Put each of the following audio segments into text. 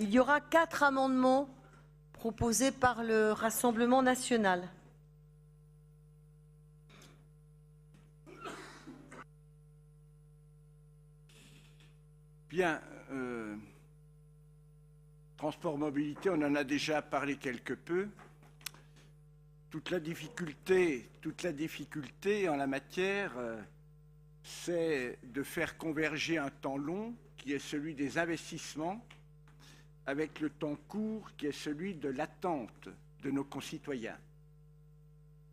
Il y aura 4 amendements proposés par le Rassemblement national. Bien, transport mobilité, on en a déjà parlé quelque peu. Toute la difficulté en la matière, c'est de faire converger un temps long, qui est celui des investissements, avec le temps court, qui est celui de l'attente de nos concitoyens.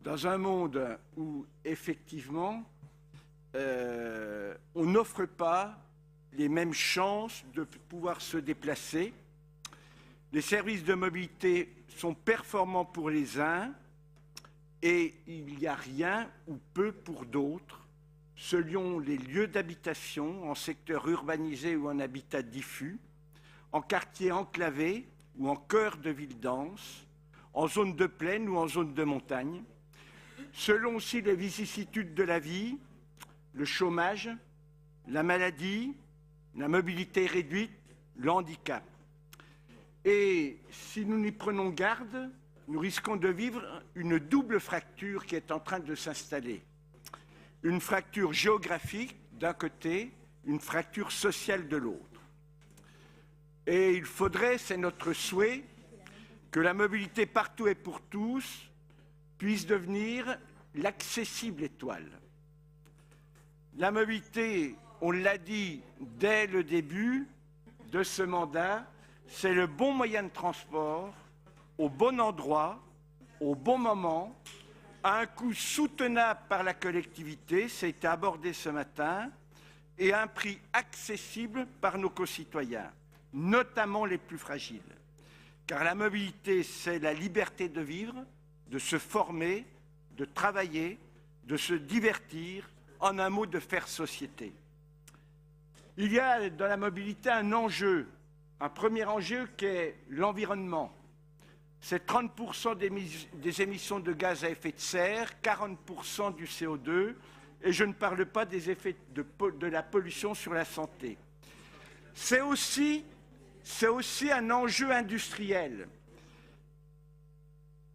Dans un monde où, effectivement, on n'offre pas les mêmes chances de pouvoir se déplacer. Les services de mobilité sont performants pour les uns et il n'y a rien ou peu pour d'autres, selon les lieux d'habitation, en secteur urbanisé ou en habitat diffus, en quartier enclavé ou en cœur de ville dense, en zone de plaine ou en zone de montagne, selon aussi les vicissitudes de la vie, le chômage, la maladie, la mobilité réduite, le handicap. Et si nous n'y prenons garde, nous risquons de vivre une double fracture qui est en train de s'installer. Une fracture géographique d'un côté, une fracture sociale de l'autre. Et il faudrait, c'est notre souhait, que la mobilité partout et pour tous puisse devenir l'accessible étoile. La mobilité, on l'a dit dès le début de ce mandat, c'est le bon moyen de transport, au bon endroit, au bon moment, à un coût soutenable par la collectivité, ça a été abordé ce matin, et à un prix accessible par nos concitoyens, notamment les plus fragiles. Car la mobilité, c'est la liberté de vivre, de se former, de travailler, de se divertir, en un mot, de faire société. Il y a dans la mobilité un enjeu, un premier enjeu qui est l'environnement. C'est 30% des émissions de gaz à effet de serre, 40% du CO2, et je ne parle pas des effets de la pollution sur la santé. C'est aussi un enjeu industriel.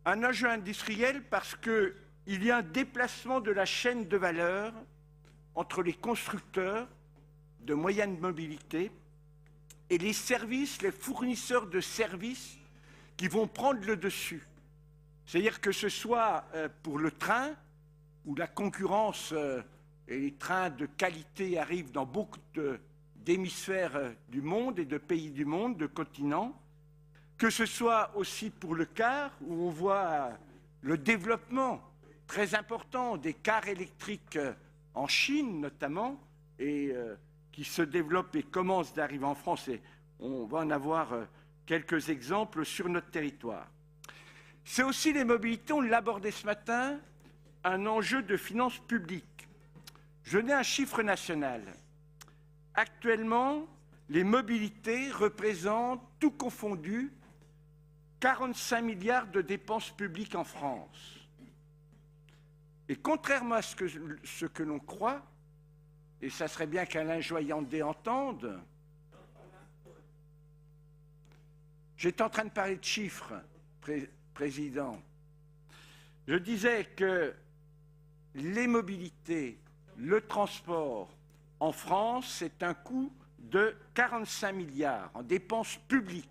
Un enjeu industriel parce qu'il y a un déplacement de la chaîne de valeur entre les constructeurs de moyens de mobilité et les services, les fournisseurs de services qui vont prendre le dessus. C'est-à-dire que ce soit pour le train, où la concurrence et les trains de qualité arrivent dans beaucoup d'hémisphères du monde et de pays du monde, de continents, que ce soit aussi pour le car, où on voit le développement très important des cars électriques en Chine notamment, et qui se développent et commencent d'arriver en France, et on va en avoir quelques exemples sur notre territoire. C'est aussi les mobilités, on l'a abordé ce matin, un enjeu de finances publiques. Je donne un chiffre national. Actuellement, les mobilités représentent, tout confondu, 45 milliards de dépenses publiques en France. Et contrairement à ce que l'on croit, et ça serait bien qu'Alain Joyandet entende, j'étais en train de parler de chiffres, Président. Je disais que les mobilités, le transport en France, c'est un coût de 45 milliards en dépenses publiques.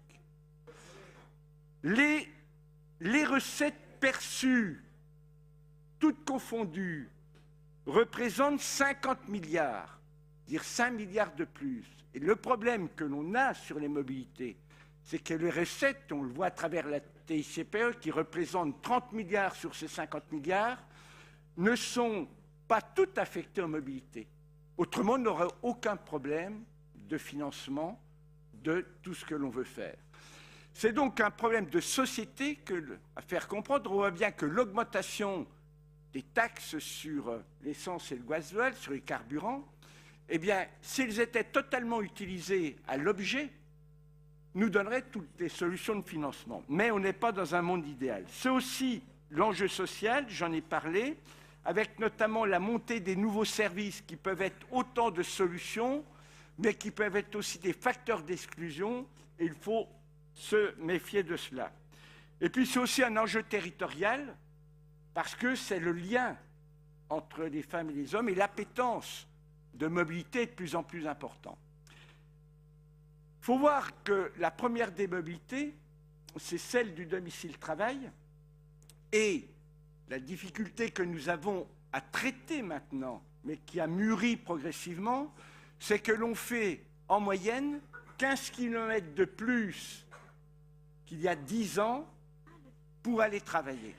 Les recettes perçues, toutes confondues, représentent 50 milliards, c'est-à-dire 5 milliards de plus. Et le problème que l'on a sur les mobilités, c'est que les recettes, on le voit à travers la TICPE, qui représente 30 milliards sur ces 50 milliards, ne sont pas toutes affectées aux mobilités. Autrement, on n'aurait aucun problème de financement de tout ce que l'on veut faire. C'est donc un problème de société à faire comprendre. On voit bien que l'augmentation des taxes sur l'essence et le gasoil, sur les carburants, eh bien, s'ils étaient totalement utilisés à l'objet, nous donnerait toutes les solutions de financement. Mais on n'est pas dans un monde idéal. C'est aussi l'enjeu social, j'en ai parlé, avec notamment la montée des nouveaux services qui peuvent être autant de solutions, mais qui peuvent être aussi des facteurs d'exclusion. Et il faut se méfier de cela. Et puis c'est aussi un enjeu territorial, parce que c'est le lien entre les femmes et les hommes, et l'appétence de mobilité est de plus en plus importante. Il faut voir que la première des mobilités, c'est celle du domicile-travail, et la difficulté que nous avons à traiter maintenant, mais qui a mûri progressivement, c'est que l'on fait en moyenne 15 km de plus qu'il y a 10 ans pour aller travailler.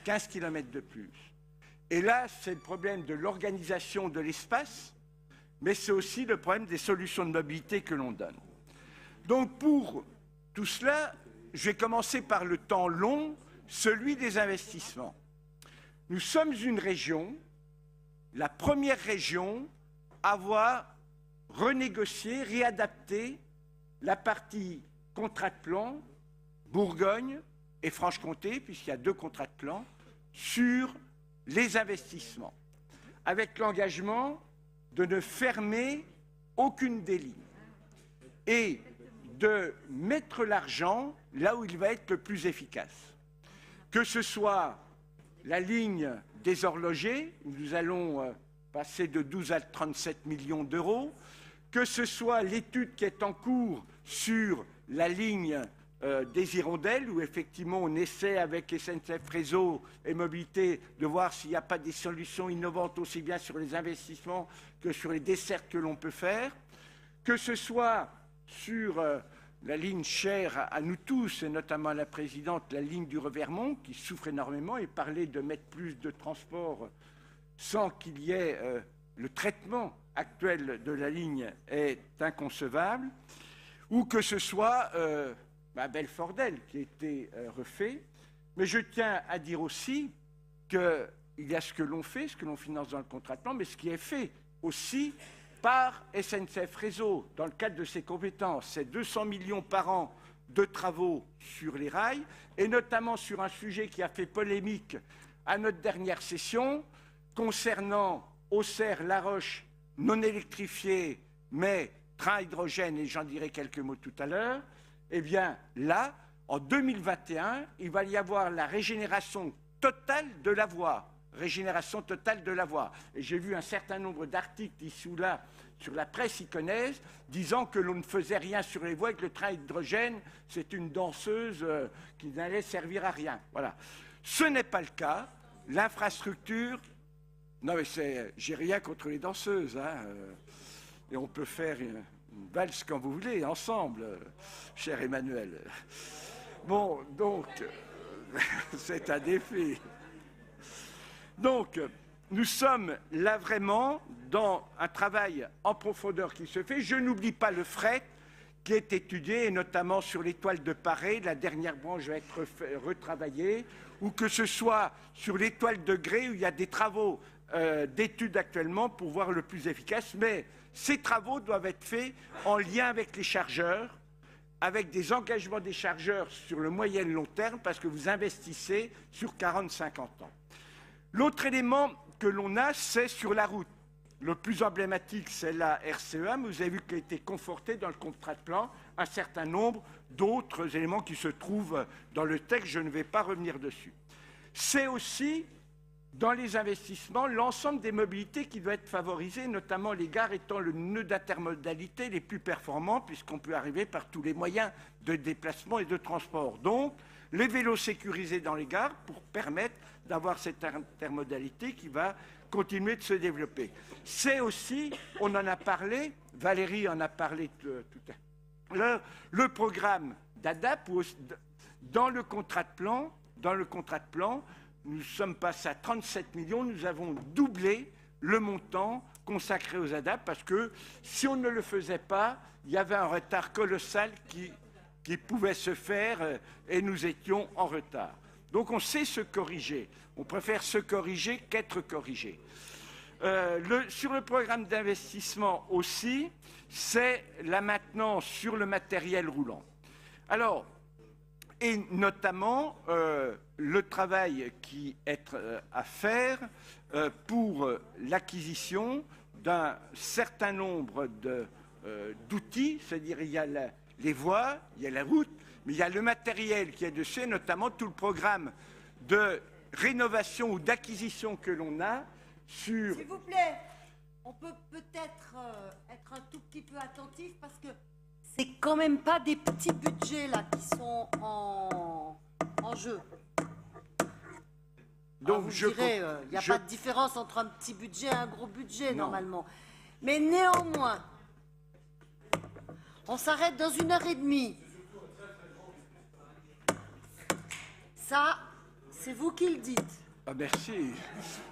15 km de plus. Et là, c'est le problème de l'organisation de l'espace, mais c'est aussi le problème des solutions de mobilité que l'on donne. Donc pour tout cela, je vais commencer par le temps long, celui des investissements. Nous sommes une région, la première région à avoir renégocié, réadapté la partie contrat de plan, Bourgogne et Franche-Comté, puisqu'il y a 2 contrats de plan, sur les investissements, avec l'engagement de ne fermer aucune des lignes et de mettre l'argent là où il va être le plus efficace. Que ce soit la ligne des horlogers, où nous allons passer de 12 à 37 millions d'euros, que ce soit l'étude qui est en cours sur la ligne des Hirondelles, où effectivement on essaie avec SNCF Réseau et Mobilité de voir s'il n'y a pas des solutions innovantes aussi bien sur les investissements que sur les dessertes que l'on peut faire, que ce soit sur la ligne chère à nous tous, et notamment à la présidente, la ligne du Revermont, qui souffre énormément, et parler de mettre plus de transport sans qu'il y ait le traitement actuel de la ligne est inconcevable, ou que ce soit Belfort-Del qui a été refait. Mais je tiens à dire aussi qu'il y a ce que l'on fait, ce que l'on finance dans le contrat de plan, mais ce qui est fait aussi par SNCF Réseau, dans le cadre de ses compétences. C'est 200 millions par an de travaux sur les rails, et notamment sur un sujet qui a fait polémique à notre dernière session, concernant Auxerre-La Roche, non électrifié, mais train à hydrogène, et j'en dirai quelques mots tout à l'heure. Eh bien, là, en 2021, il va y avoir la régénération totale de la voie. Régénération totale de la voie. Et j'ai vu un certain nombre d'articles ici ou là sur la presse iconaise disant que l'on ne faisait rien sur les voies et que le train à hydrogène, c'est une danseuse qui n'allait servir à rien. Voilà. Ce n'est pas le cas. L'infrastructure... Non, mais j'ai rien contre les danseuses, hein, et on peut faire une valse quand vous voulez, ensemble, cher Emmanuel. Bon, donc, c'est un défi. Donc, nous sommes là vraiment dans un travail en profondeur qui se fait. Je n'oublie pas le fret qui est étudié, et notamment sur l'étoile de Paré, la dernière branche va être retravaillée, ou que ce soit sur l'étoile de Grès, où il y a des travaux d'études actuellement pour voir le plus efficace, mais ces travaux doivent être faits en lien avec les chargeurs, avec des engagements des chargeurs sur le moyen et le long terme, parce que vous investissez sur 40-50 ans. L'autre élément que l'on a, c'est sur la route. Le plus emblématique, c'est la RCEA, mais vous avez vu qu'elle a été confortée dans le contrat de plan un certain nombre d'autres éléments qui se trouvent dans le texte, je ne vais pas revenir dessus. C'est aussi, dans les investissements, l'ensemble des mobilités qui doit être favorisé, notamment les gares étant le nœud d'intermodalité les plus performants, puisqu'on peut arriver par tous les moyens de déplacement et de transport. Donc, les vélos sécurisés dans les gares pour permettre d'avoir cette intermodalité qui va continuer de se développer. C'est aussi, on en a parlé, Valérie en a parlé tout à l'heure, le programme d'ADAP, dans le contrat de plan, nous sommes passés à 37 millions, nous avons doublé le montant consacré aux ADAP, parce que si on ne le faisait pas, il y avait un retard colossal qui pouvait se faire, et nous étions en retard. Donc on sait se corriger. On préfère se corriger qu'être corrigé. Sur le programme d'investissement aussi, c'est la maintenance sur le matériel roulant. Alors, et notamment le travail qui est à faire pour l'acquisition d'un certain nombre d'outils, c'est-à-dire il y a les voies, il y a la route, mais il y a le matériel qui est dessus, notamment tout le programme de rénovation ou d'acquisition que l'on a sur... S'il vous plaît, on peut peut-être être un tout petit peu attentif parce que c'est quand même pas des petits budgets là qui sont en jeu. Donc vous direz, il n'y a pas de différence entre un petit budget et un gros budget normalement. Mais néanmoins, on s'arrête dans 1h30. Ça, c'est vous qui le dites. Ah merci.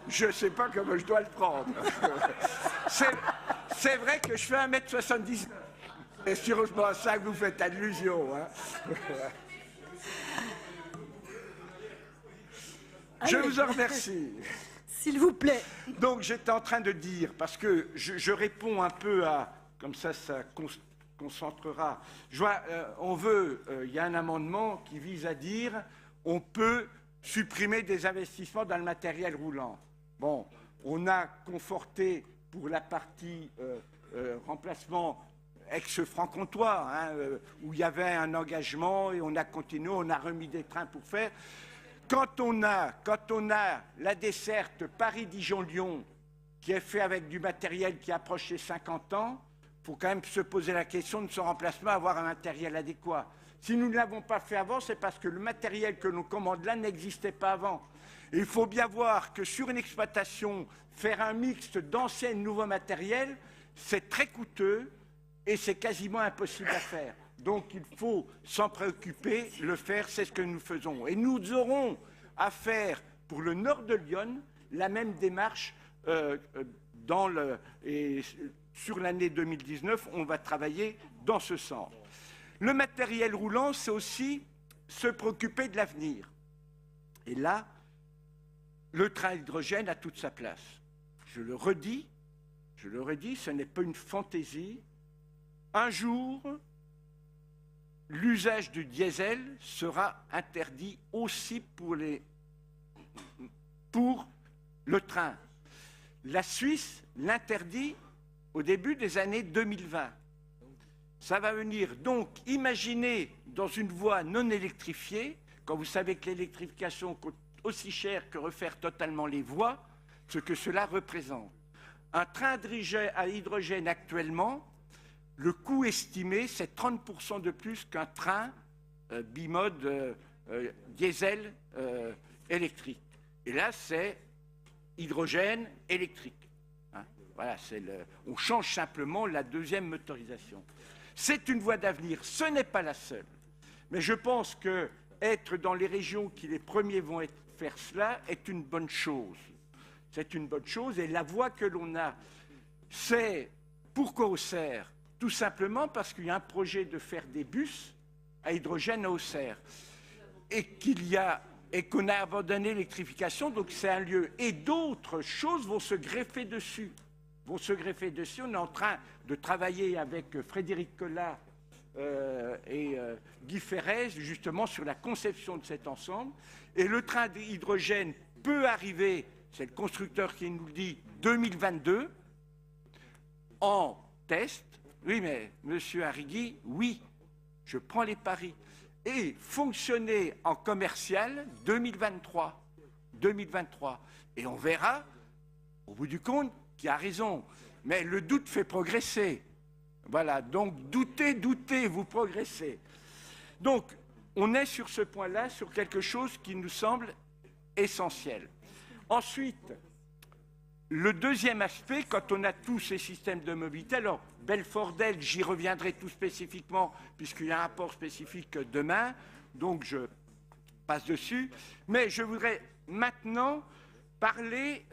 Je ne sais pas comment je dois le prendre. C'est vrai que je fais 1m79. C'est sûrement à ça que vous faites allusion. Hein. Je vous en remercie. S'il vous plaît. Donc j'étais en train de dire, parce que je réponds un peu à... Comme ça concentrera. Je vois, il y a un amendement qui vise à dire on peut supprimer des investissements dans le matériel roulant. Bon, on a conforté pour la partie remplacement ex-Franc-Comtois, hein, où il y avait un engagement et on a continué, on a remis des trains pour faire. Quand on a la desserte Paris-Dijon-Lyon qui est fait avec du matériel qui approche les 50 ans, il faut quand même se poser la question de son remplacement, avoir un matériel adéquat. Si nous ne l'avons pas fait avant, c'est parce que le matériel que l'on commande là n'existait pas avant. Et il faut bien voir que sur une exploitation, faire un mixte d'ancien et de nouveau matériel, c'est très coûteux et c'est quasiment impossible à faire. Donc il faut s'en préoccuper, le faire, c'est ce que nous faisons. Et nous aurons à faire pour le nord de Lyon la même démarche sur l'année 2019, on va travailler dans ce sens. Le matériel roulant, c'est aussi se préoccuper de l'avenir. Et là, le train hydrogène a toute sa place. Je le redis, ce n'est pas une fantaisie. Un jour, l'usage du diesel sera interdit aussi pour le train. La Suisse l'interdit au début des années 2020. Ça va venir. Donc, imaginez dans une voie non électrifiée, quand vous savez que l'électrification coûte aussi cher que refaire totalement les voies, ce que cela représente. Un train à hydrogène actuellement, le coût estimé, c'est 30% de plus qu'un train bimode diesel électrique. Et là, c'est hydrogène électrique. Hein, voilà, on change simplement la deuxième motorisation. C'est une voie d'avenir, ce n'est pas la seule. Mais je pense qu'être dans les régions qui les premiers vont faire cela est une bonne chose. C'est une bonne chose et la voie que l'on a, c'est pourquoi Auxerre? Tout simplement parce qu'il y a un projet de faire des bus à hydrogène à Auxerre et qu'on a abandonné l'électrification, donc c'est un lieu. Et d'autres choses vont se greffer dessus. On est en train de travailler avec Frédéric Collat et Guy Ferrez, justement, sur la conception de cet ensemble. Et le train d'hydrogène peut arriver, c'est le constructeur qui nous le dit, 2022, en test. Oui, mais monsieur Arrigui, oui, je prends les paris. Et fonctionner en commercial 2023. Et on verra, au bout du compte, qui a raison, mais le doute fait progresser. Voilà, donc doutez, vous progressez. Donc, on est sur ce point-là, sur quelque chose qui nous semble essentiel. Ensuite, le deuxième aspect, quand on a tous ces systèmes de mobilité, alors Belfort-Delge, j'y reviendrai tout spécifiquement, puisqu'il y a un rapport spécifique demain, donc je passe dessus, mais je voudrais maintenant parler...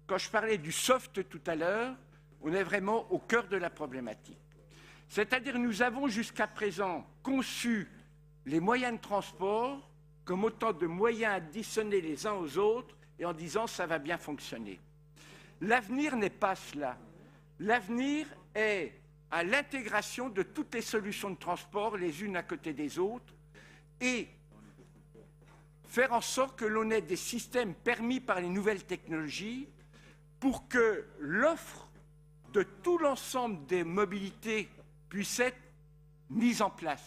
Quand je parlais du soft tout à l'heure, on est vraiment au cœur de la problématique. C'est-à-dire nous avons jusqu'à présent conçu les moyens de transport comme autant de moyens additionnés les uns aux autres et en disant ça va bien fonctionner. L'avenir n'est pas cela. L'avenir est à l'intégration de toutes les solutions de transport les unes à côté des autres et faire en sorte que l'on ait des systèmes permis par les nouvelles technologies pour que l'offre de tout l'ensemble des mobilités puisse être mises en place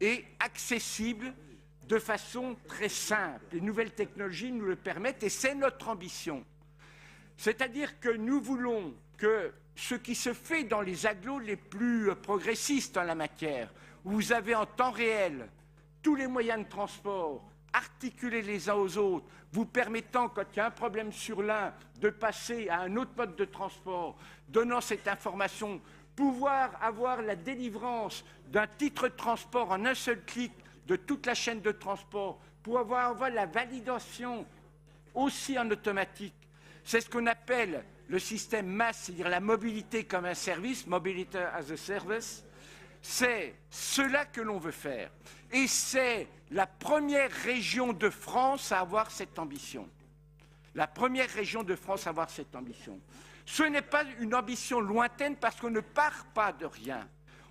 et accessibles de façon très simple. Les nouvelles technologies nous le permettent et c'est notre ambition. C'est-à-dire que nous voulons que ce qui se fait dans les agglos les plus progressistes en la matière, où vous avez en temps réel tous les moyens de transport articulés les uns aux autres, vous permettant, quand il y a un problème sur l'un, de passer à un autre mode de transport, donnant cette information, pouvoir avoir la délivrance d'un titre de transport en un seul clic de toute la chaîne de transport, pour avoir la validation aussi en automatique. C'est ce qu'on appelle le système MaaS, c'est-à-dire la mobilité comme un service, Mobility as a Service. C'est cela que l'on veut faire. Et c'est la première région de France à avoir cette ambition. La première région de France à avoir cette ambition. Ce n'est pas une ambition lointaine parce qu'on ne part pas de rien.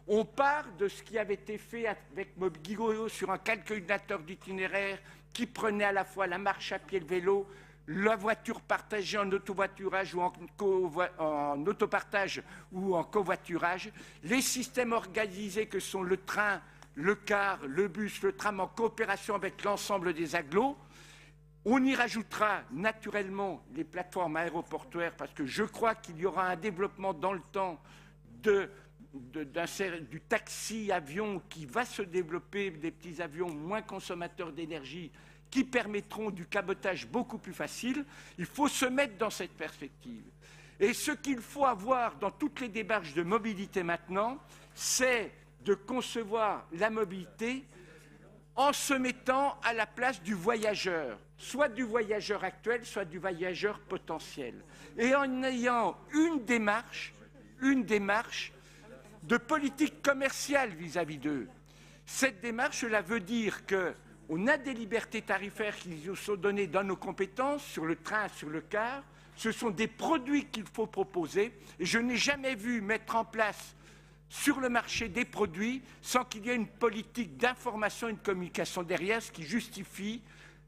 On part de ce qui avait été fait avec Mobigo sur un calculateur d'itinéraire qui prenait à la fois la marche à pied, le vélo, la voiture partagée en autovoiturage ou en autopartage ou en covoiturage, les systèmes organisés que sont le train, le car, le bus, le tram en coopération avec l'ensemble des agglos. On y rajoutera naturellement les plateformes aéroportuaires parce que je crois qu'il y aura un développement dans le temps du taxi-avion qui va se développer, des petits avions moins consommateurs d'énergie qui permettront du cabotage beaucoup plus facile. Il faut se mettre dans cette perspective. Et ce qu'il faut avoir dans toutes les démarches de mobilité maintenant, c'est de concevoir la mobilité en se mettant à la place du voyageur, soit du voyageur actuel, soit du voyageur potentiel. Et en ayant une démarche de politique commerciale vis-à-vis d'eux. Cette démarche, cela veut dire qu'on a des libertés tarifaires qui nous sont données dans nos compétences, sur le train, sur le car. Ce sont des produits qu'il faut proposer. Et je n'ai jamais vu mettre en place sur le marché des produits sans qu'il y ait une politique d'information et de communication derrière, ce qui justifie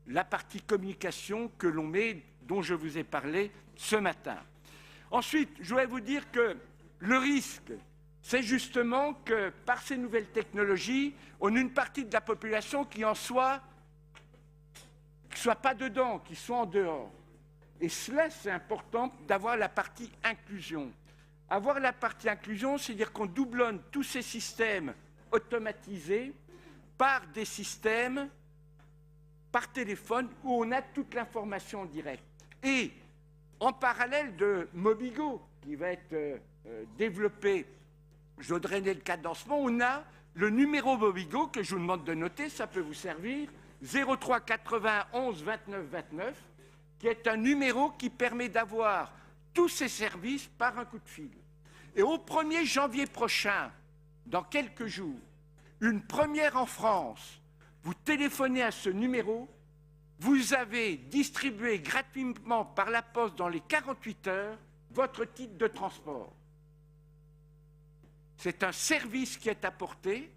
la partie communication que l'on met, dont je vous ai parlé ce matin. Ensuite, je voudrais vous dire que le risque, c'est justement que par ces nouvelles technologies, on a une partie de la population qui en soit pas dedans, qui soit en dehors. Et cela, c'est important d'avoir la partie inclusion. Avoir la partie inclusion, c'est-à-dire qu'on doublonne tous ces systèmes automatisés par des systèmes par téléphone où on a toute l'information en direct. Et en parallèle de Mobigo, qui va être développé, je vais donner le cadencement, on a le numéro Mobigo que je vous demande de noter, ça peut vous servir, 03 91 29 29, qui est un numéro qui permet d'avoir tous ces services par un coup de fil. Et au 1er janvier prochain, dans quelques jours, une première en France, vous téléphonez à ce numéro, vous avez distribué gratuitement par la poste dans les 48 heures votre titre de transport. C'est un service qui est apporté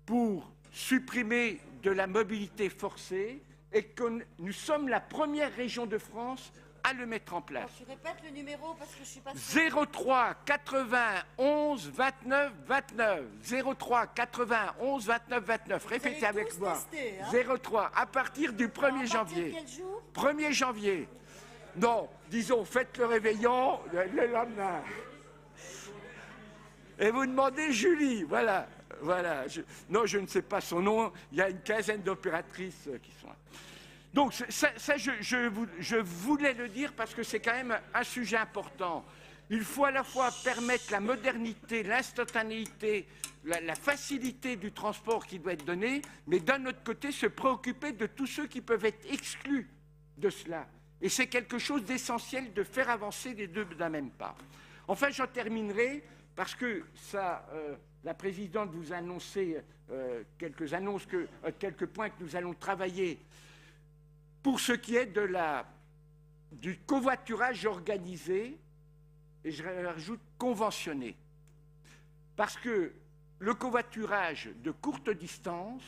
pour supprimer de la mobilité forcée et que nous sommes la première région de France à le mettre en place. Tu répètes le numéro parce que je suis pas sûre. 03 91 29 29. 03 91 29 29. Répétez avec moi. Tester, hein. 03 à partir du 1er janvier. Quel jour ? 1er janvier. Non, disons, faites le réveillon le lendemain. Et vous demandez Julie, voilà. Non, je ne sais pas son nom, il y a une quinzaine d'opératrices qui sont là. Donc, je voulais le dire parce que c'est quand même un sujet important. Il faut à la fois permettre la modernité, l'instantanéité, la facilité du transport qui doit être donné, mais d'un autre côté, se préoccuper de tous ceux qui peuvent être exclus de cela. Et c'est quelque chose d'essentiel de faire avancer les deux d'un même pas. Enfin, j'en terminerai parce que ça, la présidente vous a annoncé quelques points que nous allons travailler pour ce qui est du covoiturage organisé, et je rajoute conventionné. Parce que le covoiturage de courte distance,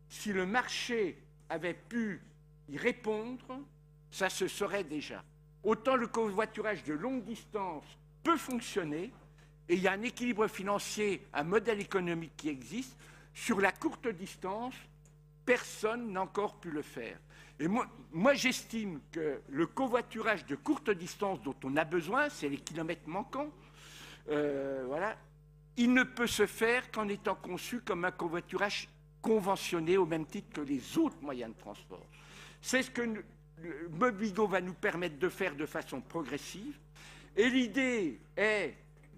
si le marché avait pu y répondre, ça se saurait déjà. Autant le covoiturage de longue distance peut fonctionner, et il y a un équilibre financier, un modèle économique qui existe. Sur la courte distance, personne n'a encore pu le faire. Et moi j'estime que le covoiturage de courte distance dont on a besoin, c'est les kilomètres manquants, voilà, il ne peut se faire qu'en étant conçu comme un covoiturage conventionné au même titre que les autres moyens de transport. C'est ce que le Mobigo va nous permettre de faire de façon progressive. Et l'idée est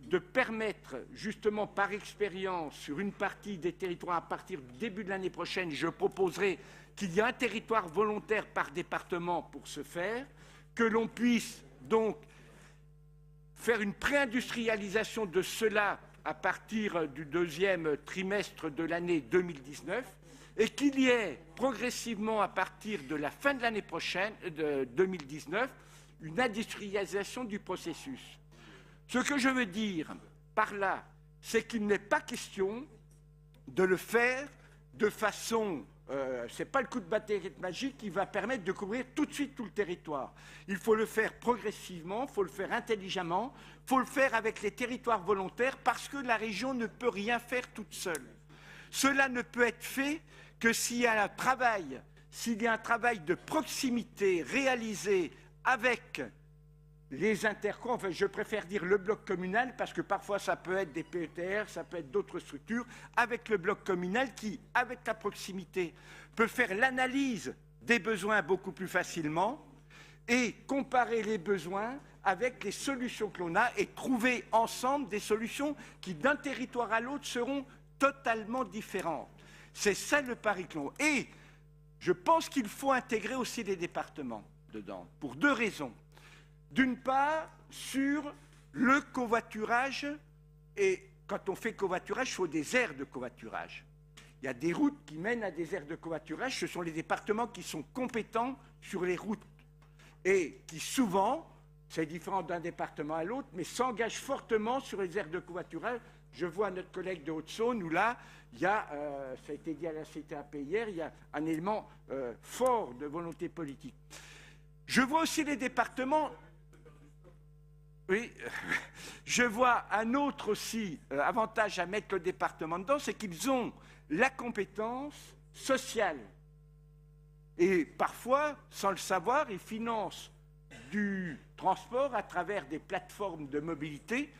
de permettre, justement par expérience, sur une partie des territoires, à partir du début de l'année prochaine, je proposerai qu'il y ait un territoire volontaire par département pour ce faire, que l'on puisse donc faire une pré-industrialisation de cela à partir du deuxième trimestre de l'année 2019, et qu'il y ait progressivement, à partir de la fin de l'année prochaine, de 2019, une industrialisation du processus. Ce que je veux dire par là, c'est qu'il n'est pas question de le faire de façon... ce n'est pas le coup de baguette magique qui va permettre de couvrir tout de suite tout le territoire. Il faut le faire progressivement, il faut le faire intelligemment, il faut le faire avec les territoires volontaires parce que la région ne peut rien faire toute seule. Cela ne peut être fait que s'il y a un travail de proximité réalisé avec les intercos, enfin je préfère dire le bloc communal parce que parfois ça peut être des PETR, ça peut être d'autres structures, avec le bloc communal qui, avec la proximité, peut faire l'analyse des besoins beaucoup plus facilement et comparer les besoins avec les solutions que l'on a et trouver ensemble des solutions qui d'un territoire à l'autre seront totalement différentes. C'est ça le pari que l'on... Et je pense qu'il faut intégrer aussi les départements dedans, pour deux raisons. D'une part, sur le covoiturage, et quand on fait covoiturage, il faut des aires de covoiturage. Il y a des routes qui mènent à des aires de covoiturage, ce sont les départements qui sont compétents sur les routes et qui souvent, c'est différent d'un département à l'autre, mais s'engagent fortement sur les aires de covoiturage. Je vois notre collègue de Haute-Saône où là, il y a, ça a été dit à la CTAP hier, il y a un élément fort de volonté politique. Je vois aussi les départements... Oui, je vois un autre aussi avantage à mettre le département dedans, c'est qu'ils ont la compétence sociale. Et parfois, sans le savoir, ils financent du transport à travers des plateformes de mobilité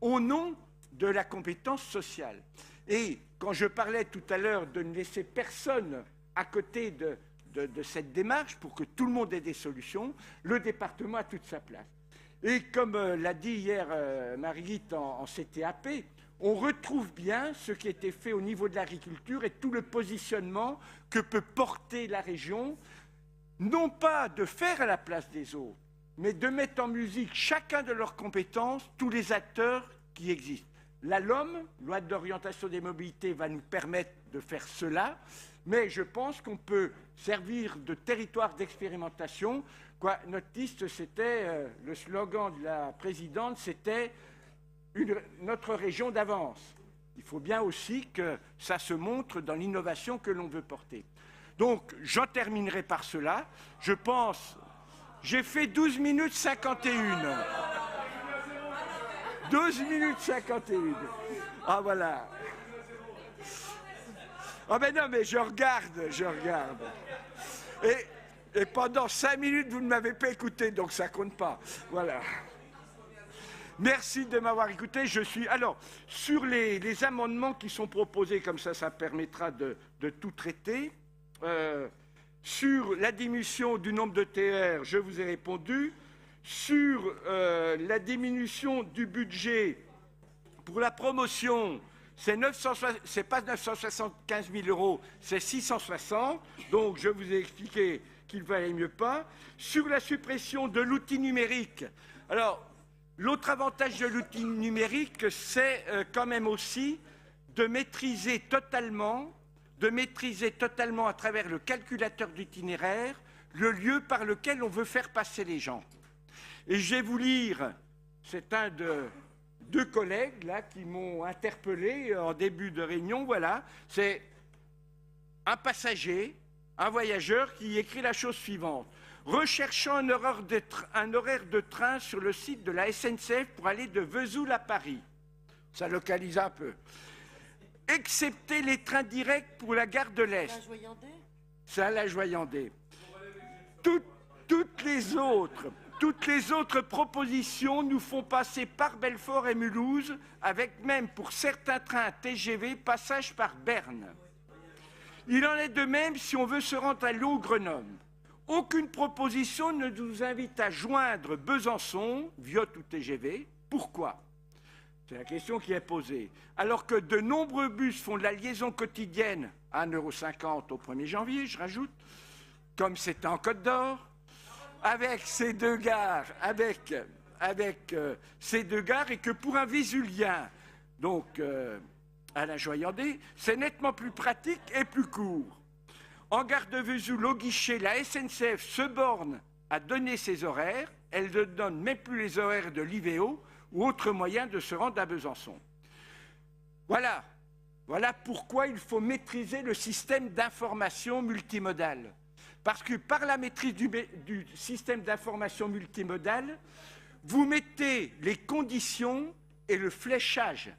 au nom de la compétence sociale. Et quand je parlais tout à l'heure de ne laisser personne à côté de cette démarche pour que tout le monde ait des solutions, le département a toute sa place. Et comme l'a dit hier Marguerite en CTAP, on retrouve bien ce qui était fait au niveau de l'agriculture et tout le positionnement que peut porter la région, non pas de faire à la place des autres, mais de mettre en musique chacun de leurs compétences, tous les acteurs qui existent. La LOM, loi d'orientation des mobilités, va nous permettre de faire cela, mais je pense qu'on peut servir de territoire d'expérimentation. Notre liste, c'était, le slogan de la présidente, c'était notre région d'avance. Il faut bien aussi que ça se montre dans l'innovation que l'on veut porter. Donc, j'en terminerai par cela. Je pense, j'ai fait 12 minutes 51. 12 minutes 51. Ah, voilà. Ah ben non, mais je regarde. Et pendant 5 minutes, vous ne m'avez pas écouté, donc ça ne compte pas. Voilà. Merci de m'avoir écouté. Alors, sur les amendements qui sont proposés, comme ça permettra de tout traiter. Sur la diminution du nombre de TER, je vous ai répondu. Sur la diminution du budget pour la promotion, c'est pas 975 000 euros, c'est 660. Donc, je vous ai expliqué qu'il valait mieux pas. Sur la suppression de l'outil numérique, alors, l'autre avantage de l'outil numérique, c'est quand même aussi de maîtriser totalement à travers le calculateur d'itinéraire le lieu par lequel on veut faire passer les gens. Et je vais vous lire, c'est un de deux collègues là qui m'ont interpellé en début de réunion, voilà, c'est un passager, un voyageur qui écrit la chose suivante. Recherchant un horaire de train sur le site de la SNCF pour aller de Vesoul à Paris. Ça localise un peu. Excepté les trains directs pour la gare de l'Est. La Joyandais ? C'est à la Joyandais. Toutes les autres propositions nous font passer par Belfort et Mulhouse, avec même pour certains trains TGV, passage par Berne. Il en est de même si on veut se rendre à Lyon-Grenoble. Aucune proposition ne nous invite à joindre Besançon, Viot ou TGV. Pourquoi ? C'est la question qui est posée. Alors que de nombreux bus font de la liaison quotidienne à 1,50 € au 1er janvier, je rajoute, comme c'était en Côte d'Or, avec ces deux gares, ces deux gares, et que pour un Vésulien, donc à la Joyandais, c'est nettement plus pratique et plus court. En gare de Vesoul, au guichet, la SNCF se borne à donner ses horaires. Elle ne donne même plus les horaires de l'IVEO ou autre moyen de se rendre à Besançon. Voilà pourquoi il faut maîtriser le système d'information multimodale. Parce que par la maîtrise du système d'information multimodale, vous mettez les conditions et le fléchage.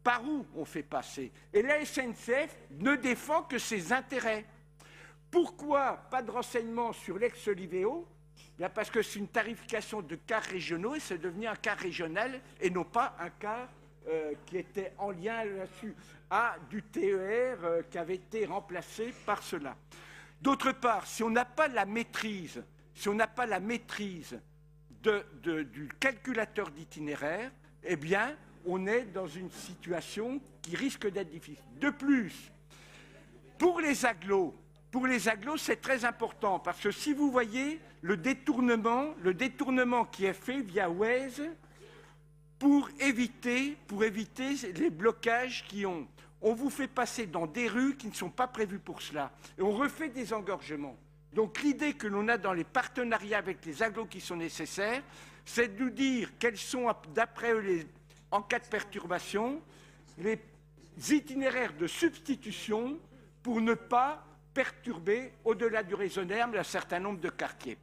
Par où on fait passer. Et la SNCF ne défend que ses intérêts. Pourquoi pas de renseignements sur l'ex-Liveo ? Bien parce que c'est une tarification de cars régionaux et c'est devenu un car régional et non pas un car qui était en lien là-dessus du TER qui avait été remplacé par cela. D'autre part, si on n'a pas la maîtrise, du calculateur d'itinéraire, eh bien, on est dans une situation qui risque d'être difficile. De plus, pour les agglos, c'est très important parce que si vous voyez le détournement qui est fait via Waze pour éviter les blocages on vous fait passer dans des rues qui ne sont pas prévues pour cela et on refait des engorgements. Donc l'idée que l'on a dans les partenariats avec les agglos qui sont nécessaires, c'est de nous dire quels sont, d'après eux, en cas de perturbation, les itinéraires de substitution pour ne pas perturber, au-delà du raisonnable, un certain nombre de quartiers.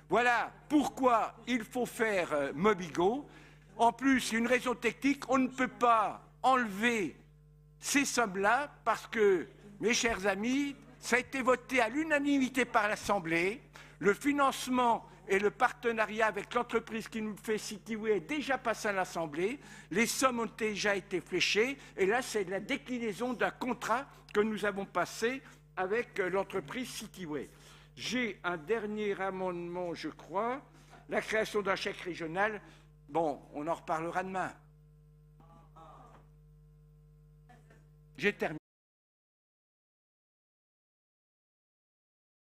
Voilà pourquoi il faut faire Mobigo. En plus, une raison technique, on ne peut pas enlever ces sommes-là parce que, mes chers amis, ça a été voté à l'unanimité par l'Assemblée. Le financement et le partenariat avec l'entreprise qui nous fait Cityway est déjà passé à l'Assemblée. Les sommes ont déjà été fléchées. Et là, c'est la déclinaison d'un contrat que nous avons passé avec l'entreprise Cityway. J'ai un dernier amendement, je crois, la création d'un chèque régional. Bon, on en reparlera demain. J'ai terminé.